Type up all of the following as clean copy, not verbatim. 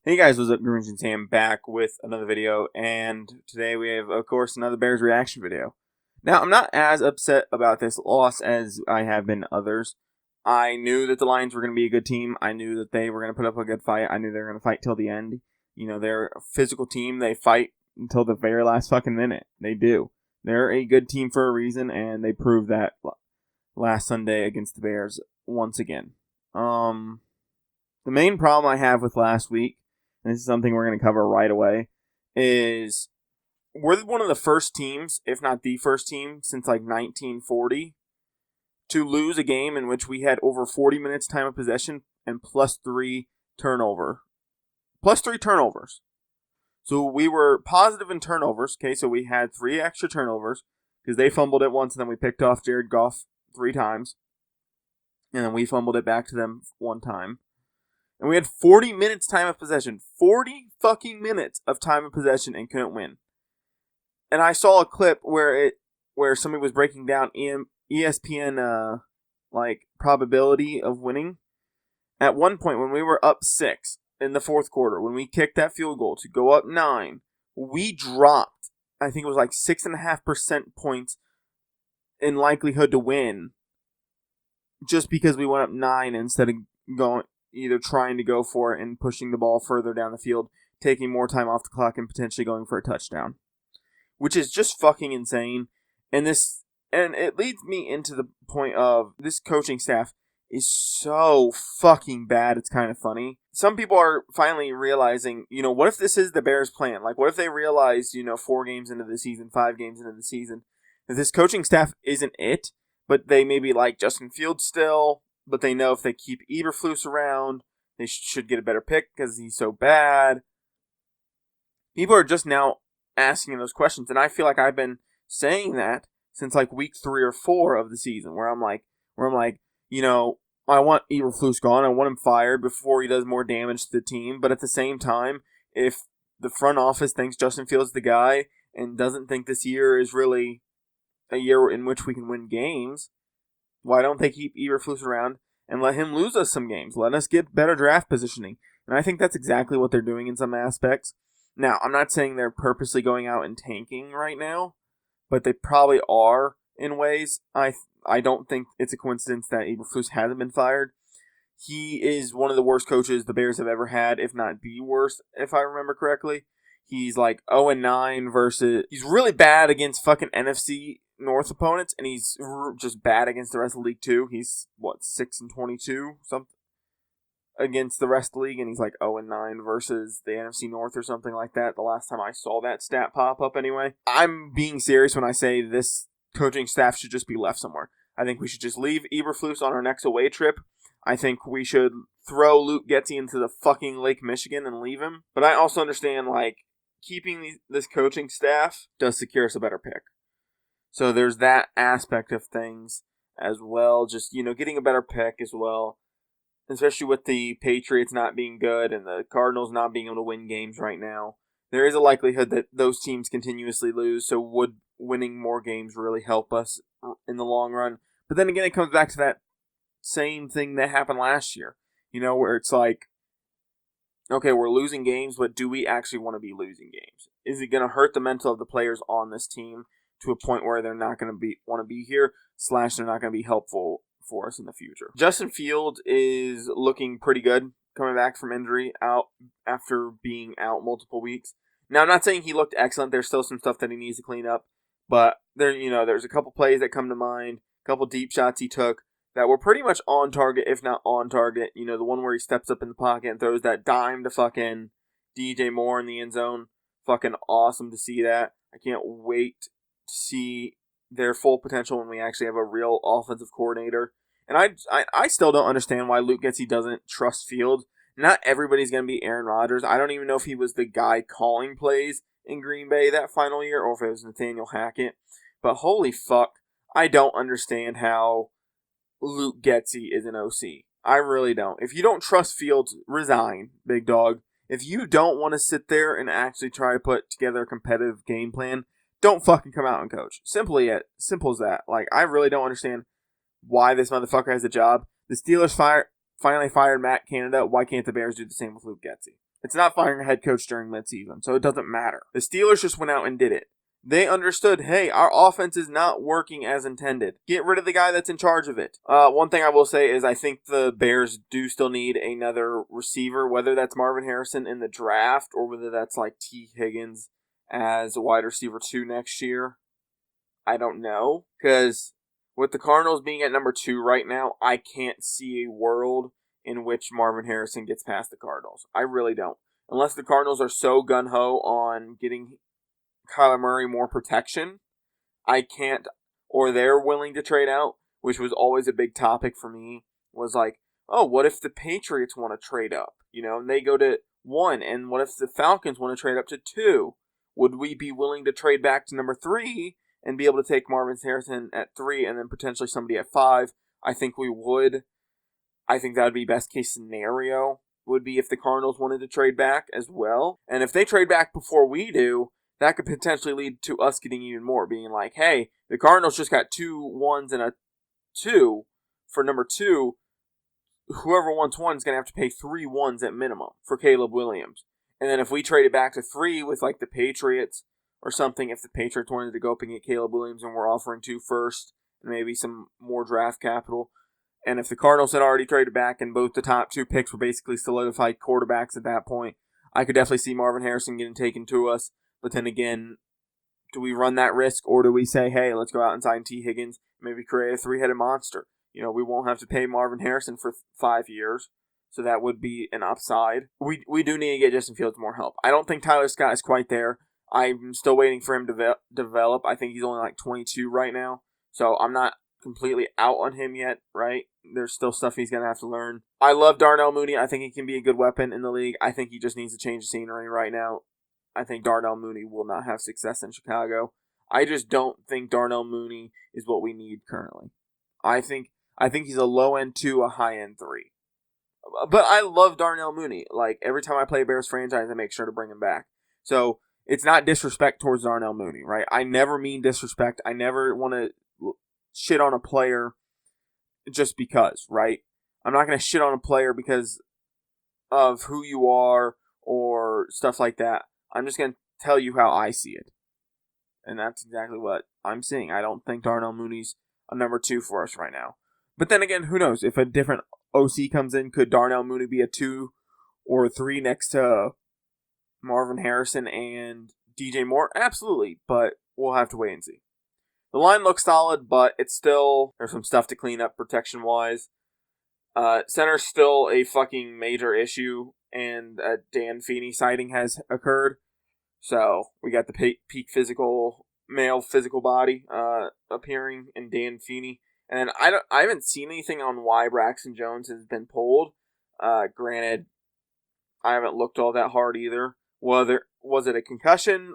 Hey guys, what's up? GreenMachineSam back with another video, and today we have, of course, another Bears reaction video. Now, I'm not as upset about this loss as I have been others. I knew that the Lions were going to be a good team. I knew that they were going to put up a good fight. I knew they were going to fight till the end. You know, they're a physical team. They fight until the very last fucking minute. They do. They're a good team for a reason, and they proved that last Sunday against the Bears once again. The main problem I have with last week, and this is something we're going to cover right away, is we're one of the first teams, if not the first team, since like 1940 to lose a game in which we had over 40 minutes time of possession and plus 3 turnovers. So we were positive in turnovers, okay, so we had 3 extra turnovers because they fumbled it once and then we picked off Jared Goff 3 times. And then we fumbled it back to them 1 time. And we had 40 minutes time of possession. 40 fucking minutes of time of possession and couldn't win. And I saw a clip where somebody was breaking down ESPN probability of winning. At one point when we were up 6 in the fourth quarter, when we kicked that field goal to go up 9, we dropped, I think it was like 6.5% points in likelihood to win just because we went up 9 instead of going either trying to go for it and pushing the ball further down the field, taking more time off the clock, and potentially going for a touchdown. Which is just fucking insane. And it leads me into the point of this coaching staff is so fucking bad, it's kind of funny. Some people are finally realizing, what if this is the Bears' plan? Like, what if they realize, 4 games into the season, 5 games into the season, that this coaching staff isn't it, but they maybe like Justin Fields still, but they know if they keep Eberflus around, they should get a better pick because he's so bad. People are just now asking those questions, and I feel like I've been saying that since like week 3 or 4 of the season, where I'm like, I want Eberflus gone, I want him fired before he does more damage to the team. But at the same time, if the front office thinks Justin Fields is the guy and doesn't think this year is really a year in which we can win games, why don't they keep Eberflus around and let him lose us some games? Let us get better draft positioning. And I think that's exactly what they're doing in some aspects. Now, I'm not saying they're purposely going out and tanking right now, but they probably are in ways. I don't think it's a coincidence that Eberflus hasn't been fired. He is one of the worst coaches the Bears have ever had, if not the worst, if I remember correctly. He's like 0-9 versus... He's really bad against fucking NFC North opponents, and he's just bad against the rest of the league too. He's 6-22 something against the rest of the league, and he's like 0-9 versus the NFC North or something like that. The last time I saw that stat pop up, anyway. I'm being serious when I say this coaching staff should just be left somewhere. I think we should just leave Eberflus on our next away trip. I think we should throw Luke Getsy into the fucking Lake Michigan and leave him. But I also understand keeping this coaching staff does secure us a better pick. So there's that aspect of things as well. Just, getting a better pick as well. Especially with the Patriots not being good and the Cardinals not being able to win games right now. There is a likelihood that those teams continuously lose. So would winning more games really help us in the long run? But then again, it comes back to that same thing that happened last year. Where it's like, okay, we're losing games, but do we actually want to be losing games? Is it going to hurt the mental of the players on this team to a point where they're not going to want to be here, / they're not going to be helpful for us in the future? Justin Fields is looking pretty good coming back from injury out after being out multiple weeks. Now, I'm not saying he looked excellent. There's still some stuff that he needs to clean up, but there's a couple plays that come to mind, a couple deep shots he took that were pretty much on target, if not on target. The one where he steps up in the pocket and throws that dime to fucking DJ Moore in the end zone. Fucking awesome to see that. I can't wait to see their full potential when we actually have a real offensive coordinator. And I still don't understand why Luke Getsy doesn't trust Fields. Not everybody's going to be Aaron Rodgers. I don't even know if he was the guy calling plays in Green Bay that final year or if it was Nathaniel Hackett. But holy fuck, I don't understand how Luke Getsy is an OC. I really don't. If you don't trust Fields, resign, big dog. If you don't want to sit there and actually try to put together a competitive game plan, don't fucking come out and coach. Simple as that. I really don't understand why this motherfucker has a job. The Steelers finally fired Matt Canada. Why can't the Bears do the same with Luke Getsy? It's not firing a head coach during midseason, so it doesn't matter. The Steelers just went out and did it. They understood, hey, our offense is not working as intended. Get rid of the guy that's in charge of it. One thing I will say is I think the Bears do still need another receiver, whether that's Marvin Harrison in the draft or whether that's like T. Higgins as a wide receiver 2 next year. I don't know. Because with the Cardinals being at number 2 right now, I can't see a world in which Marvin Harrison gets past the Cardinals. I really don't. Unless the Cardinals are so gung-ho on getting Kyler Murray more protection, I can't, or they're willing to trade out, which was always a big topic for me, was like, oh, what if the Patriots want to trade up? And they go to 1, and what if the Falcons want to trade up to 2? Would we be willing to trade back to number 3 and be able to take Marvin Harrison at 3 and then potentially somebody at 5? I think we would. I think that would be best case scenario, would be if the Cardinals wanted to trade back as well. And if they trade back before we do, that could potentially lead to us getting even more, being like, hey, the Cardinals just got 2 1s and a 2 for number 2. Whoever wants 1 is going to have to pay 3 1s at minimum for Caleb Williams. And then if we trade it back to 3 with like the Patriots or something, if the Patriots wanted to go up and get Caleb Williams and we're offering 2 first and maybe some more draft capital, and if the Cardinals had already traded back and both the top 2 picks were basically solidified quarterbacks at that point, I could definitely see Marvin Harrison getting taken to us. But then again, do we run that risk, or do we say, hey, let's go out and sign T. Higgins, maybe create a 3-headed monster? We won't have to pay Marvin Harrison for 5 years, so that would be an upside. We do need to get Justin Fields more help. I don't think Tyler Scott is quite there. I'm still waiting for him to develop. I think he's only like 22 right now, so I'm not completely out on him yet, right? There's still stuff he's going to have to learn. I love Darnell Mooney. I think he can be a good weapon in the league. I think he just needs to change the scenery right now. I think Darnell Mooney will not have success in Chicago. I just don't think Darnell Mooney is what we need currently. I think he's a low-end 2, a high-end 3. But I love Darnell Mooney. Like, every time I play Bears franchise, I make sure to bring him back. So, it's not disrespect towards Darnell Mooney, right? I never mean disrespect. I never want to shit on a player just because, right? I'm not going to shit on a player because of who you are or stuff like that. I'm just going to tell you how I see it. And that's exactly what I'm seeing. I don't think Darnell Mooney's a number 2 for us right now. But then again, who knows? If a different OC comes in, could Darnell Mooney be a 2 or a 3 next to Marvin Harrison and DJ Moore? Absolutely, but we'll have to wait and see. The line looks solid, but it's still, there's some stuff to clean up protection-wise. Center's still a fucking major issue, and a Dan Feeney sighting has occurred. So, we got the peak male physical body appearing in Dan Feeney. And I haven't seen anything on why Braxton Jones has been pulled. Granted, I haven't looked all that hard either. Was it a concussion?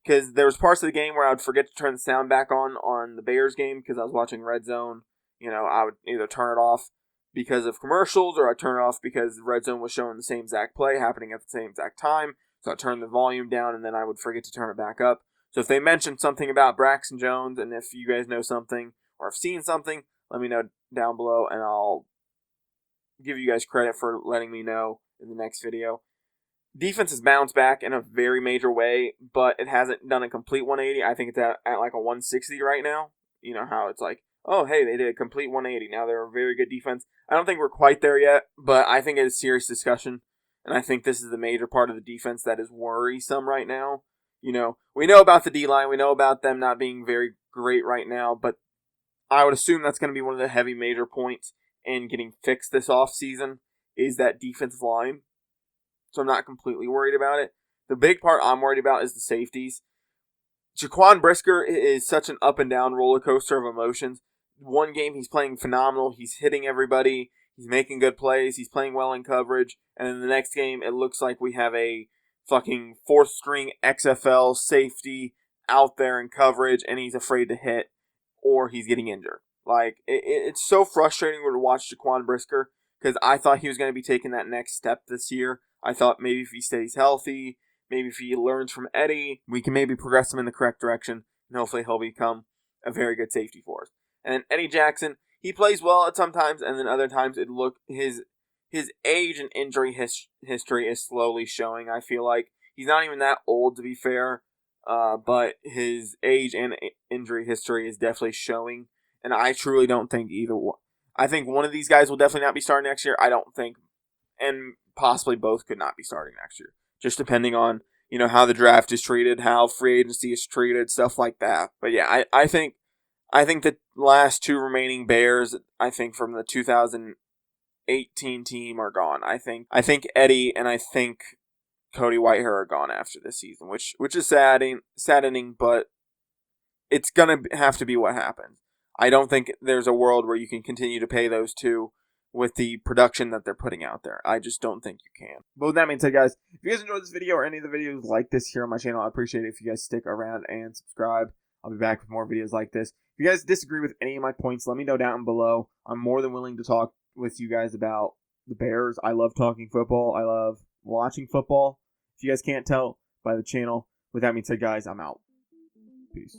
Because there was parts of the game where I would forget to turn the sound back on the Bears game because I was watching Red Zone. I would either turn it off because of commercials or I'd turn it off because Red Zone was showing the same exact play happening at the same exact time. So I'd turn the volume down and then I would forget to turn it back up. So if they mentioned something about Braxton Jones and if you guys know something or have seen something, let me know down below and I'll give you guys credit for letting me know in the next video. Defense has bounced back in a very major way, but it hasn't done a complete 180. I think it's at like a 160 right now. You know how it's like, oh, hey, they did a complete 180. Now they're a very good defense. I don't think we're quite there yet, but I think it's a serious discussion. And I think this is the major part of the defense that is worrisome right now. We know about the D-line. We know about them not being very great right now, but I would assume that's going to be one of the heavy major points in getting fixed this offseason is that defensive line. So I'm not completely worried about it. The big part I'm worried about is the safeties. Jaquan Brisker is such an up and down roller coaster of emotions. One game he's playing phenomenal. He's hitting everybody. He's making good plays. He's playing well in coverage. And in the next game, it looks like we have a fucking 4th string XFL safety out there in coverage, and he's afraid to hit, or he's getting injured. Like, it's so frustrating to watch Jaquan Brisker, because I thought he was going to be taking that next step this year. I thought maybe if he stays healthy, maybe if he learns from Eddie, we can maybe progress him in the correct direction, and hopefully he'll become a very good safety for us. And Eddie Jackson, he plays well at some times, and then other times his his age and injury history is slowly showing. I feel like he's not even that old, to be fair, but his age and injury history is definitely showing. And I truly don't think either one. I think one of these guys will definitely not be starting next year. I don't think, and possibly both could not be starting next year, just depending on how the draft is treated, how free agency is treated, stuff like that. But yeah, I think the last two remaining Bears, I think from the 2018 team are gone. I think Eddie and I think Cody Whitehair are gone after this season, which is saddening, but it's gonna have to be what happens. I don't think there's a world where you can continue to pay those two with the production that they're putting out there. I just don't think you can. But with that being said, guys, if you guys enjoyed this video or any of the videos like this here on my channel, I appreciate it if you guys stick around and subscribe. I'll be back with more videos like this. If you guys disagree with any of my points, let me know down below. I'm more than willing to talk with you guys about the Bears. I love talking football. I love watching football. If you guys can't tell by the channel. With that being said, guys, I'm out. Peace.